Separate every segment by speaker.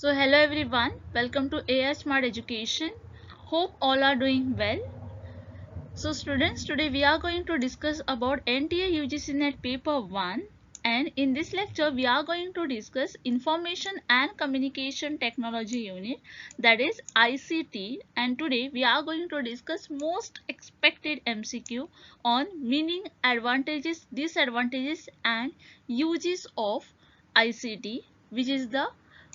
Speaker 1: So hello everyone, welcome to AI Smart Education. Hope all are doing well. So students, today we are going to discuss about NTA UGC NET paper 1, and in this lecture we are going to discuss Information and Communication Technology unit, that is ICT, and today we are going to discuss most expected MCQ on meaning, advantages, disadvantages and uses of ICT, which is the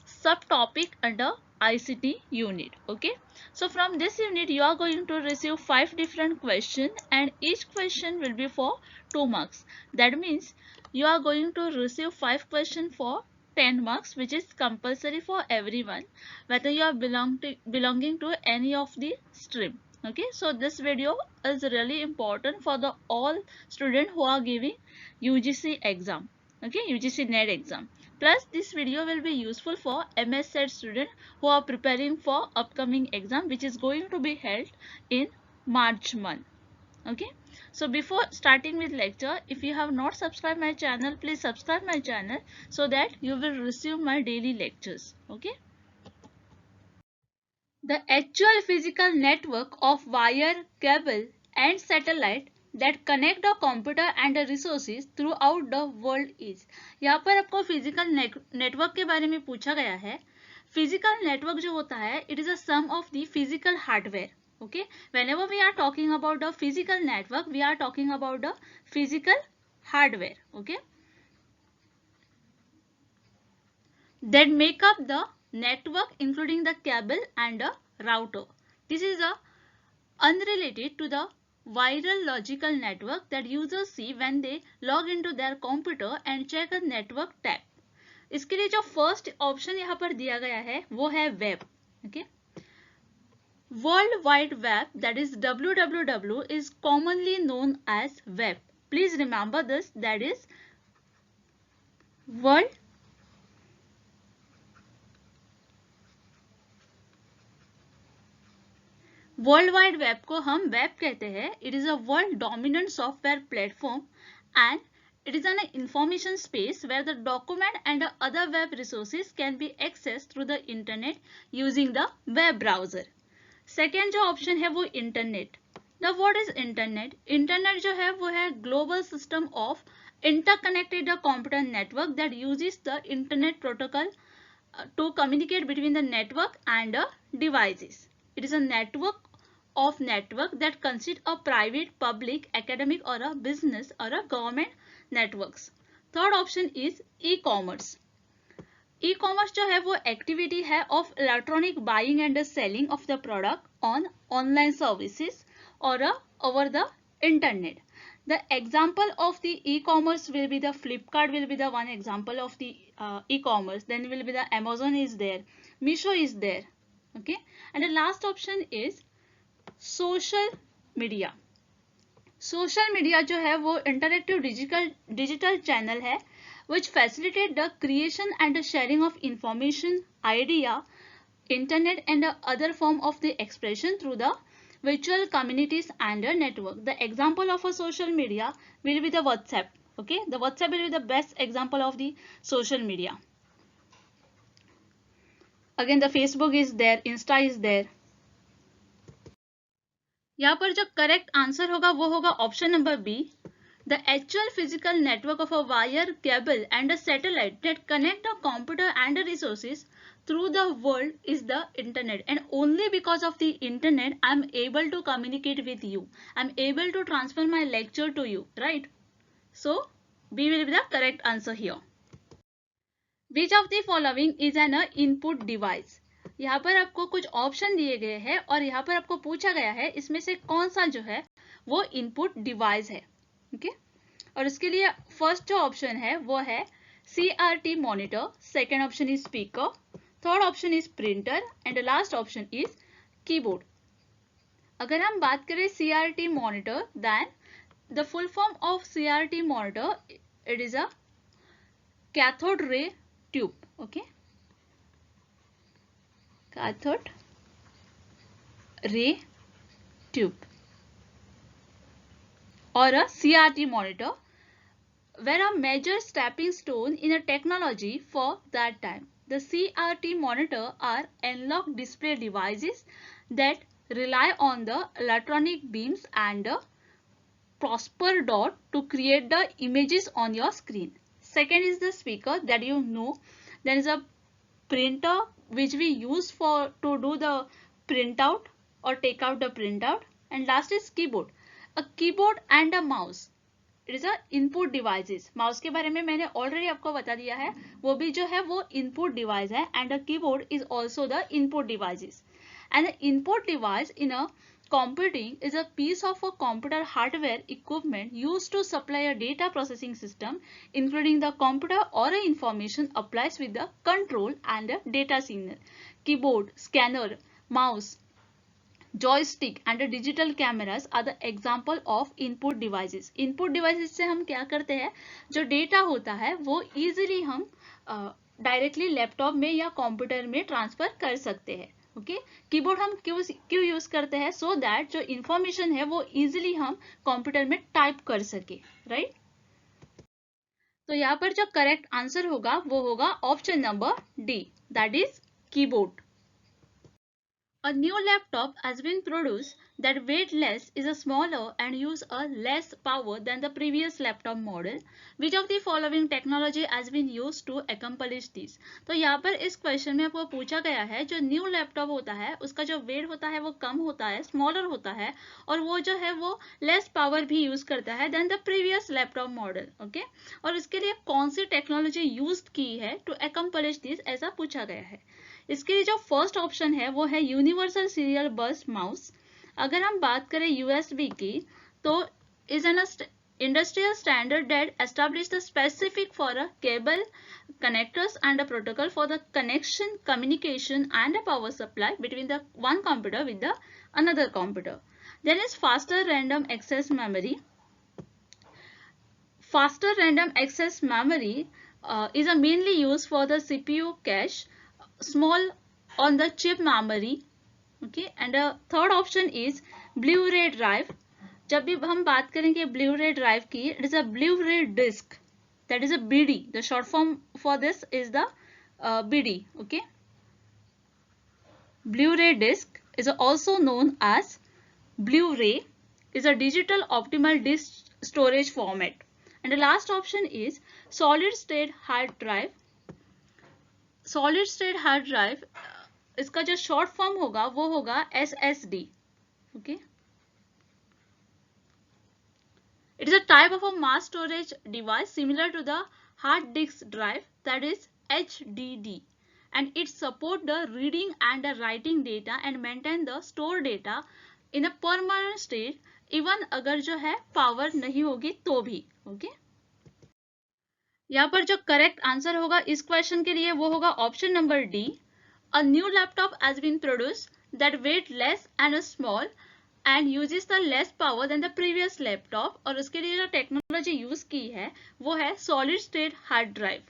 Speaker 1: subtopic under ICT unit. Okay, so from this unit you are going to receive 5 different questions and each question will be for 2 marks. That means you are going to receive 5 questions for 10 marks, which is compulsory for everyone whether you are belonging to any of the stream. Okay, so this video is really important for the all students who are giving UGC exam. Okay, UGC NET exam. Plus, this video will be useful for MS students who are preparing for upcoming exam, which is going to be held in March month. Okay. So before starting with lecture, if you have not subscribed my channel, please subscribe my channel so that you will receive my daily lectures. Okay. The actual physical network of wire, cable and satellite that connect the computer and the resources throughout the world is. यहाँ पर आपको physical network के बारे में पूछा गया है. Physical network जो होता है, it is a sum of the physical hardware. Okay, whenever we are talking about the physical network, we are talking about the physical hardware. Okay, that make up the network, including the cable and the router. This is unrelated to the viral logical network that users see when they log into their computer and check a network tab. इसके लिए जो first option यहाँ पर दिया गया है वो है web. Okay, world wide web, that is WWW, is commonly known as web. Please remember this, that is world world wide web को हम वेब कहते हैं. It is a world dominant software platform and it is an information space where the document and other web resources can be accessed through the internet using the web browser. Second जो option है वो internet. Now what is internet? Internet जो है वो है global system of interconnected computer network that uses the internet protocol to communicate between the network and devices. It is a network of network that consists of private, public, academic or a business or a government networks. Third option is e-commerce. E commerce जो है वो activity है of electronic buying and selling of the product on online services or over the internet. The example of the e-commerce will be the Flipkart will be the one example of the e-commerce. Then will be the Amazon is there, Meesho is there. Okay, and the last option is social media. Social media जो है वो interactive digital channel है which facilitate the creation and the sharing of information, idea, internet and other form of the expression through the virtual communities and a network. The example of a social media will be the WhatsApp. Okay, the WhatsApp will be the best example of the social media. Again the Facebook is there, Insta is there. यहाँ पर जो correct answer होगा वो होगा option number B. The actual physical network of a wire, cable and a satellite that connect a computer and a resources through the world is the internet, and only because of the internet I am able to communicate with you. I am able to transfer my lecture to you, right? So B will be the correct answer here. Which of the following is an input device? यहाँ पर आपको कुछ option दिए गए हैं और यहाँ पर आपको पूछा गया है इसमें से कौन सा जो है वो इनपुट डिवाइस है. ओके, और इसके लिए फर्स्ट जो ऑप्शन है वो है CRT monitor, second option is speaker, third option is printer and last option is keyboard. अगर हम बात करें CRT monitor, then the full form of CRT monitor it is a cathode ray tube. Okay, cathode ray tube or a CRT monitor were a major stepping stone in a technology for that time. The CRT monitor are analog display devices that rely on the electronic beams and the Prosper dot to create the images on your screen. Second is the speaker that you know. There is a printer which we use for to do the printout or take out the printout. And last is keyboard. A keyboard and a mouse. It is a input devices. Mouse के बारे में मैंने already आपको बता दिया है, वो भी जो है वो इनपुट डिवाइस है. And a keyboard is also the input devices. And the input device in a computing is a piece of a computer hardware equipment used to supply a data processing system, including the computer or a information applies with the control and the data signal. Keyboard, scanner, mouse, joystick and the digital cameras are the example of input devices. Input devices से हम क्या करते हैं, जो data होता है वो easily हम डायरेक्टली लैपटॉप में या कंप्यूटर में ट्रांसफर कर सकते हैं. ओके, कीबोर्ड हम क्यों यूज करते हैं, सो दैट जो इंफॉर्मेशन है वो इजीली हम कंप्यूटर में टाइप कर सके, राइट. तो यहाँ पर जो करेक्ट आंसर होगा वो होगा option number D, that is keyboard. A new laptop has been produced that weight less, is a smaller and use a less power than the previous laptop model. Which of the following technology has been used to accomplish this? तो यहाँ पर इस question में आपको पूछा गया है, जो न्यू लैपटॉप होता है उसका जो वेट होता है वो कम होता है, स्मॉलर होता है, और वो जो है वो लेस पावर भी यूज करता है than the previous laptop model. Okay, और इसके लिए कौन सी टेक्नोलॉजी यूज की है टू accomplish this, ऐसा पूछा गया है. इसके लिए जो फर्स्ट ऑप्शन है वो है यूनिवर्सल सीरियल बस माउस. अगर हम बात करें यूएसबी की, तो is an industrial standard that establish the specific for a cable connectors and a protocol for the connection, communication and a power supply between the one computer with the another computer. Then is faster random access memory. Faster random access memory is a mainly used for the CPU cache, small on the chip memory. Okay, and the third option is Blu-ray drive. जब भी हम बात करेंगे Blu-ray drive की, it is a Blu-ray disc, that is a BD. The short form for this is the BD. Okay, Blu-ray disc is also known as Blu-ray, is a digital optimal disc storage format. And the last option is solid state hard drive. Solid state hard drive, इसका जो short form होगा वो होगा SSD. Okay, it is a type of a mass storage device similar to the hard disk drive, that is HDD, and it support the reading and the writing data and maintain the stored data in a permanent state, even अगर जो है power नहीं होगी तो भी. Okay, यहाँ पर जो करेक्ट आंसर होगा इस क्वेश्चन के लिए वो होगा option number D. A new laptop has been produced that weight less and small and uses the less power than the previous laptop, और उसके लिए जो टेक्नोलॉजी यूज की है वो है solid state hard drive.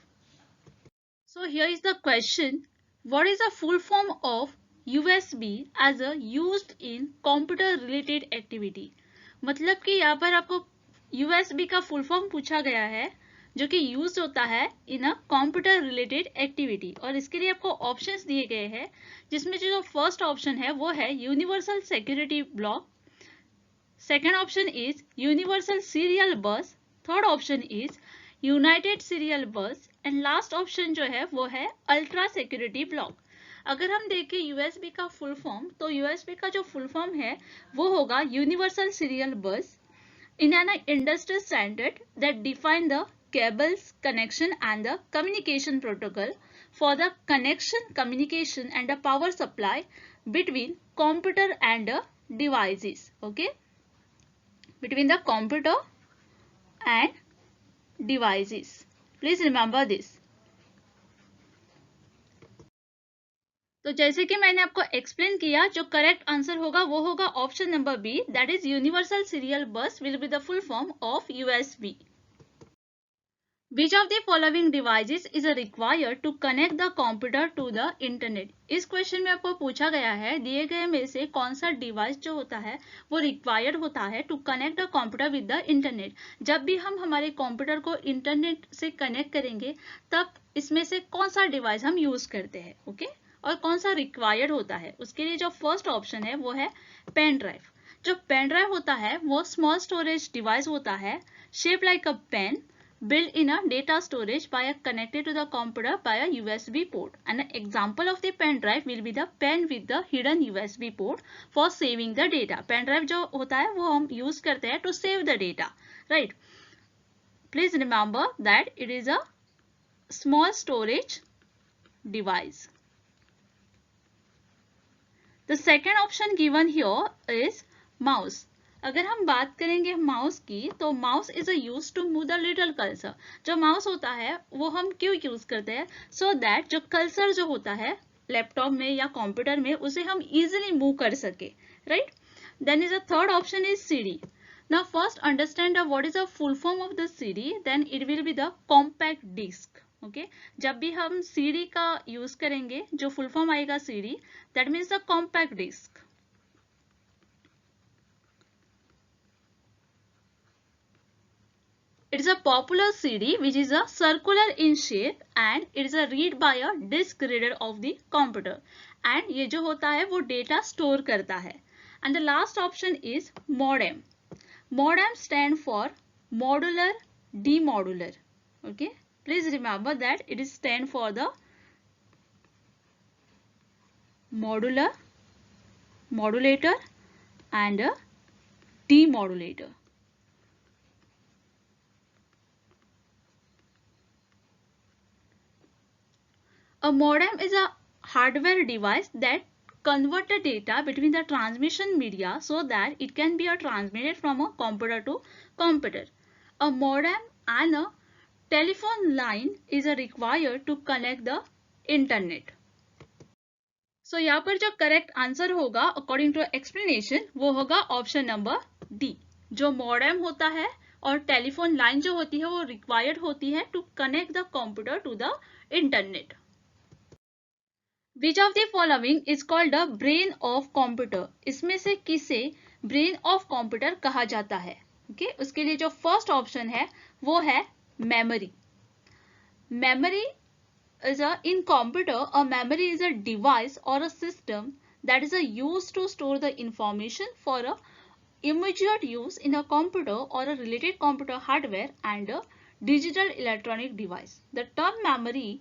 Speaker 1: So here is the question, what is the full form of USB as a used in computer related activity. मतलब कि यहाँ पर आपको USB का फुल फॉर्म पूछा गया है जो कि यूज होता है इन अ कंप्यूटर रिलेटेड एक्टिविटी, और इसके लिए आपको ऑप्शंस दिए गए हैं, जिसमें जो फर्स्ट ऑप्शन है वो है universal security block, second option is universal serial बस, third option is United serial बस, एंड लास्ट ऑप्शन जो है वो है अल्ट्रा सिक्योरिटी ब्लॉक. अगर हम देखें USB का फुल फॉर्म, तो USB का जो फुल फॉर्म है वो होगा यूनिवर्सल सीरियल बस in an industry standard that define the cables, connection and the communication protocol for the connection, communication and the power supply between computer and devices. Okay, between the computer and devices. Please remember this. तो जैसे कि मैंने आपको explain किया, जो correct answer होगा वो होगा option number B, that is universal serial bus will be the full form of USB. Which of the following devices is required to connect the computer to the internet? इस question में आपको पूछा गया है दिए गए में से कौन सा डिवाइस जो होता है वो रिक्वायर्ड होता है to connect the computer with the internet. जब भी हम हमारे कंप्यूटर को इंटरनेट से कनेक्ट करेंगे तब इसमें से कौन सा डिवाइस हम यूज करते हैं, ओके, और कौन सा रिक्वायर्ड होता है। उसके लिए जो फर्स्ट ऑप्शन है वो है पेन ड्राइव। जो पेन ड्राइव होता है वो स्मॉल स्टोरेज डिवाइस होता है, shape like a pen, built in a data storage by connected to the computer by a USB port. And an example of the pen drive will be the pen with the hidden USB port for saving the data. Pen drive जो होता है वो हम use करते हैं to save the data, right? Please remember that it is a small storage device. The second option given here is mouse. अगर हम बात करेंगे माउस की तो mouse is use to move the little cursor. जो mouse होता है वो हम क्यों यूज करते हैं, सो दैट जो कर्सर जो होता है लैपटॉप में या कंप्यूटर में उसे हम इजीली मूव कर सके, right. Then is a third option is CD. Now first understand what is the full form of the CD, then it will be the compact disc, okay. जब भी हम सीडी का use करेंगे जो full form आएगा CD, that means the compact disc. It is a popular CD which is a circular in shape and it is a read by a disk reader of the computer and ये जो होता है वो data store करता है। And the last option is modem. Modem stand for modular demodular. Okay, please remember that it is stand for the modular, modulator and a demodulator. A modem is a hardware device that converts the data between the transmission media so that it can be transmitted from a computer to computer. A modem and a telephone line is required to connect the internet. So यहाँ पर जो correct answer होगा according to explanation वो होगा option number D। जो modem होता है और telephone line जो होती है वो required होती है to connect the computer to the internet. Which of the following is called the brain of computer? इसमें से किसे brain of computer कहा जाता है, ओके। उसके लिए जो फर्स्ट ऑप्शन है वो है memory. Memory is in computer a memory is a device or a system that is used to store the information for a immediate use in a computer or a related computer hardware and a digital electronic device. The term memory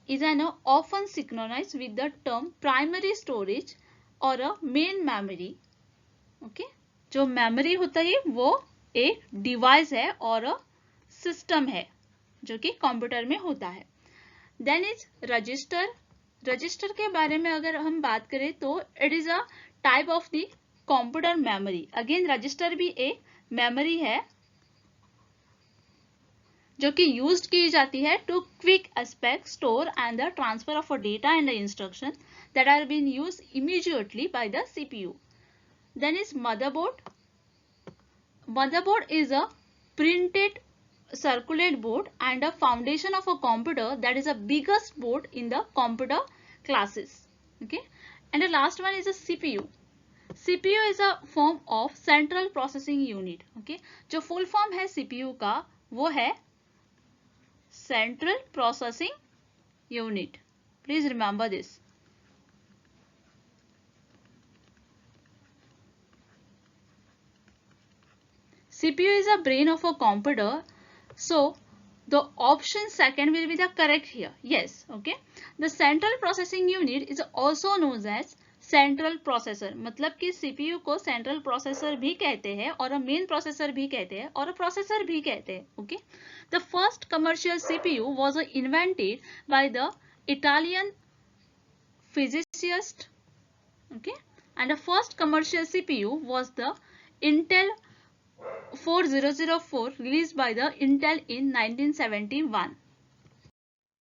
Speaker 1: is often synonymous with the term primary storage or a main memory, okay। जो memory होता है वो एक device है और system है जो कि कंप्यूटर में होता है। Then is register. रजिस्टर के बारे में अगर हम बात करें तो it is a type of the computer memory. Again register भी एक मेमोरी है जो कि यूज्ड की जाती है to quick aspect store and the transfer of data and instruction that are been used immediately by the CPU. Then is motherboard. Motherboard is a printed circular board and a foundation of a computer that is the biggest board in the computer classes, okay। And the last one is a CPU. CPU is a form of central processing unit, okay। जो full form है CPU का वो है central processing unit. Please remember this. CPU is a brain of a computer, so the option second will be the correct here. Yes, okay. The central processing unit is also known as central processor. मतलब कि CPU को central processor भी कहते हैं और main processor भी कहते हैं और processor भी कहते हैं, okay. The first commercial CPU was invented by the Italian physicist, okay. And the first commercial CPU was the Intel 4004 released by the Intel in 1971.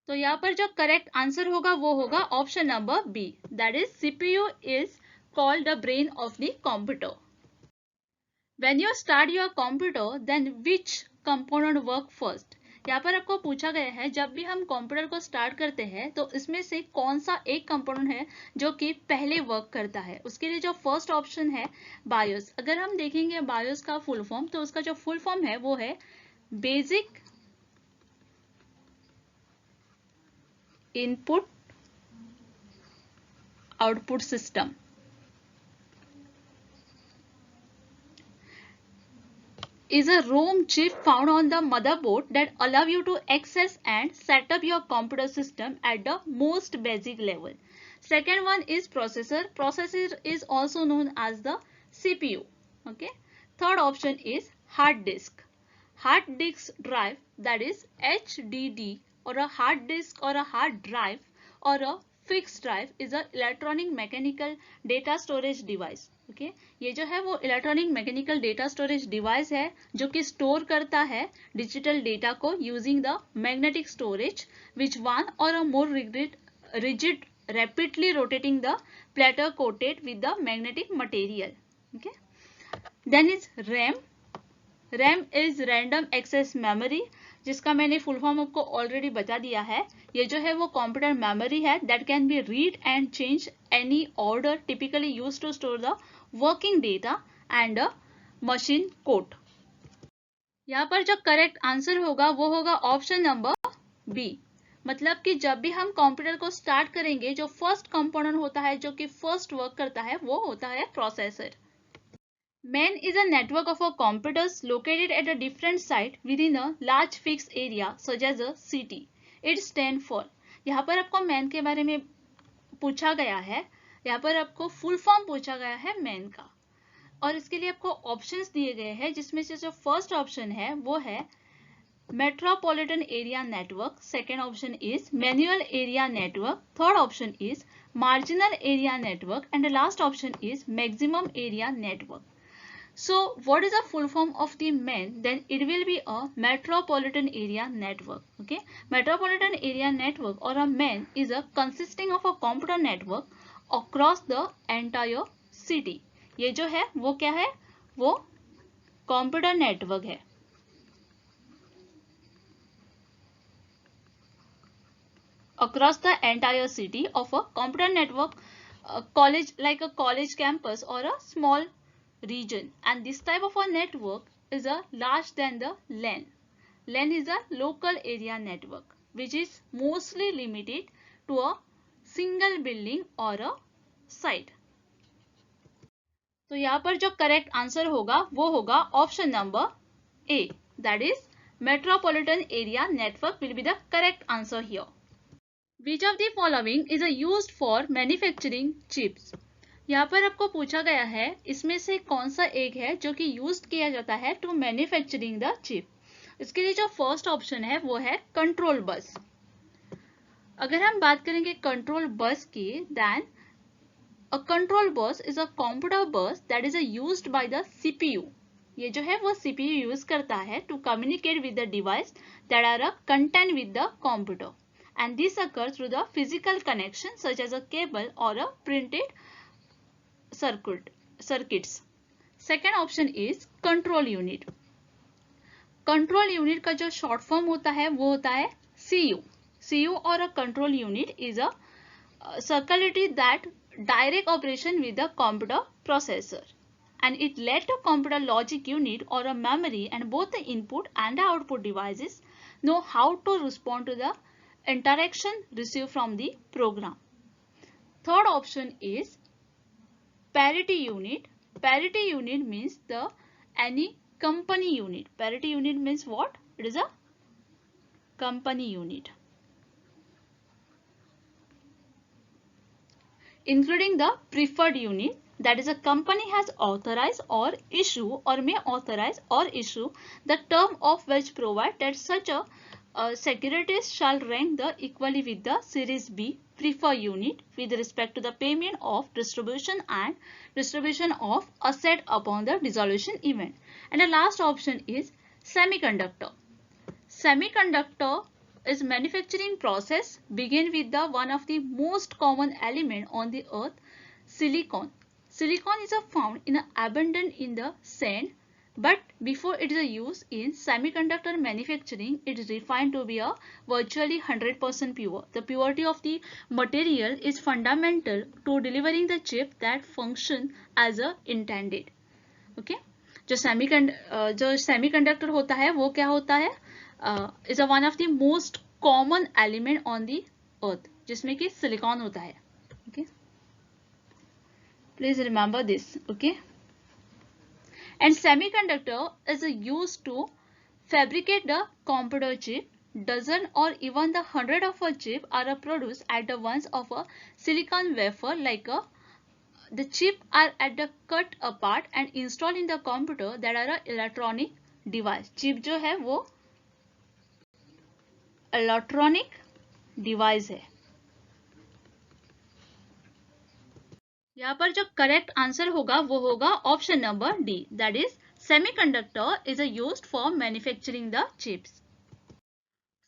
Speaker 1: तो यहाँ पर जो करेक्ट आंसर होगा वो होगा option number B, that is CPU is called the brain of the computer. When you start your computer, then which component work first? यहाँ पर आपको पूछा गया है जब भी हम कंप्यूटर को स्टार्ट करते हैं तो इसमें से कौन सा एक कंपोनेंट है जो कि पहले वर्क करता है। उसके लिए जो फर्स्ट ऑप्शन है बायोस। अगर हम देखेंगे बायोस का फुल फॉर्म तो उसका जो फुल फॉर्म है वो है basic input output system. Is a ROM chip found on the motherboard that allow you to access and set up your computer system at the most basic level. Second one is processor. Processor is also known as the CPU. Okay. Third option is hard disk. Hard disk drive, that is HDD, or a hard disk or a hard drive or a fixed drive is a electronic mechanical data storage device. Okay ये जो है वो electronic mechanical data storage device है जो कि store करता है digital data को using the magnetic storage which one or a more rigid rapidly rotating the platter coated with the magnetic material. Okay then is RAM. RAM is random access memory, जिसका मैंने full form आपको already बता दिया है। ये जो है वो कंप्यूटर मेमोरी है that can be read and change any order, typically used to store the working data and machine code. यहाँ पर जो करेक्ट आंसर होगा वो होगा ऑप्शन नंबर बी। मतलब कि जब भी हम कंप्यूटर को स्टार्ट करेंगे जो फर्स्ट कंपोनेंट होता है जो कि फर्स्ट वर्क करता है वो होता है processor. MAN is a network of computers located at a different site within a large fixed area such as a city. It stands for, यहाँ पर आपको MAN के बारे में पूछा गया है, यहाँ पर आपको फुल फॉर्म पूछा गया है MAN का और इसके लिए आपको ऑप्शंस दिए गए हैं जिसमें से जो फर्स्ट ऑप्शन है वो है metropolitan area network, second option is manual area network, third option is marginal area network and last option is maximum area network. So what is the full form of the MAN? Then it will be a metropolitan area network. Okay, metropolitan area network or a MAN is a consisting of a computer network across the entire city. ये जो है वो क्या है, वो computer network है। Across the entire city of a computer network, college like a college campus or a small region, and this type of a network is a larger than the LAN. LAN is a local area network which is mostly limited to a single building or a site. तो यहाँ पर जो correct answer होगा वो होगा option number A, that is metropolitan area network will be the correct answer here. Which of the following is used for manufacturing chips? यहाँ पर आपको पूछा गया है इसमें से कौन सा एक है जो कि यूज किया जाता है टू मैन्युफैक्चरिंग द चिप। इसके लिए जो फर्स्ट ऑप्शन है वो है कंट्रोल बस। अगर हम बात करेंगे कंट्रोल बस की, then a control bus is a computer bus that is used by the CPU. ये जो है वो सीपीयू यूज करता है to communicate with the device that are content with the computer, and this occurs through the physical connection such as a cable or a printed circuits. Second option is control unit. Control unit का जो short form होता है वो होता है CU. CU or a control unit is a circuitry that direct operation with the computer processor, and it let a computer logic unit or a memory and both the input and the output devices know how to respond to the interaction received from the program. Third option is parity unit. Parity unit means the any company unit. Parity unit means what? It is a company unit, including the preferred unit, that is a company has authorized or issue or may authorize or issue the term of which provide that such a securities shall rank the equally with the series B preferred unit with respect to the payment of distribution and distribution of asset upon the dissolution event. And the last option is semiconductor. Semiconductor is manufacturing process begin with the one of the most common element on the earth, silicon. Silicon is found in abundant in the sand, but before it is used in semiconductor manufacturing, it is refined to be a virtually 100% pure. The purity of the material is fundamental to delivering the chip that function as a intended. Okay, जो semiconductor होता है वो क्या होता है, is a one of the most common element on the earth, जिसमें कि silicon होता है. Okay, please remember this. Okay, and semiconductor is used to fabricate the computer chip. Dozen or even the hundred of a chip are produced at the once of a silicon wafer, like a the chip are at the cut apart and installed in the computer that are a electronic device. chip जो है वो electronic device है. यहाँ पर जो correct answer होगा वो होगा option number D, that is semiconductor is used for manufacturing the chips.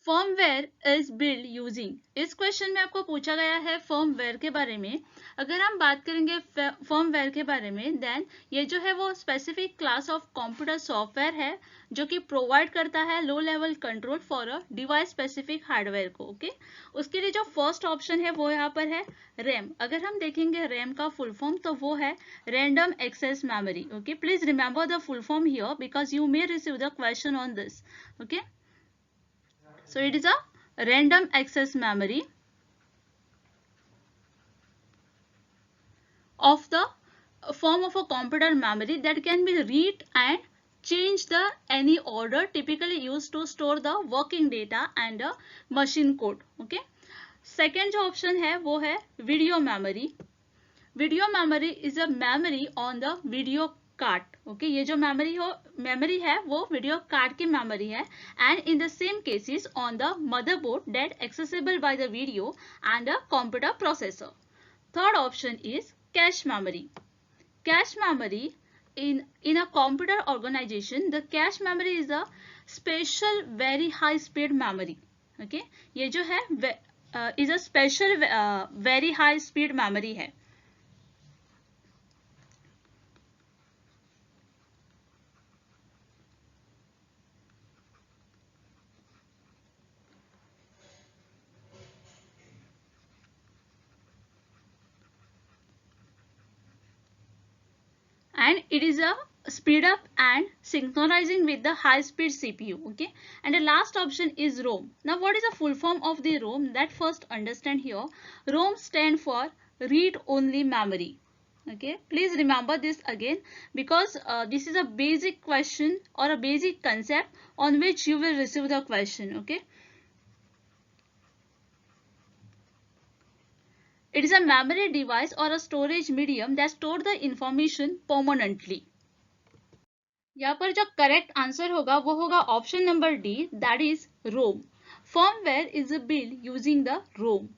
Speaker 1: Firmware is build using, इस क्वेश्चन में आपको पूछा गया है फर्मवेयर के बारे में. अगर हम बात करेंगे फर्मवेयर के बारे में, देन ये जो है वो specific class of computer software है जो कि प्रोवाइड करता है low level control for a device specific hardware को. ओके, उसके लिए जो फर्स्ट ऑप्शन है वो यहाँ पर है रैम. अगर हम देखेंगे रैम का फुल फॉर्म तो वो है random access memory. Okay, please remember the full form here because you may receive the question on this. Okay, so it is a random access memory of the form of a computer memory that can be read and change the any order, typically used to store the working data and the machine code. Okay, second जो option है वो है video memory. video memory is a memory on the video card. Okay, ये जो memory है वो video card की memory है and in the same cases on the motherboard that accessible by the video and the computer processor. Third option is cache memory. Cache memory in a computer organization, the cache memory is a special very high speed memory. Okay, ये जो है is a special very high speed memory है. And it is a speed up and synchronizing with the high speed CPU. Okay, and the last option is ROM. Now what is the full form of the ROM? That first understand here. ROM stand for read only memory. Okay, please remember this again because this is a basic question or a basic concept on which you will receive the question. Okay, it is a memory device or a storage medium that stores the information permanently. यहाँ पर जो correct answer होगा वो होगा option number D, that is ROM. Firmware is build using the Rome.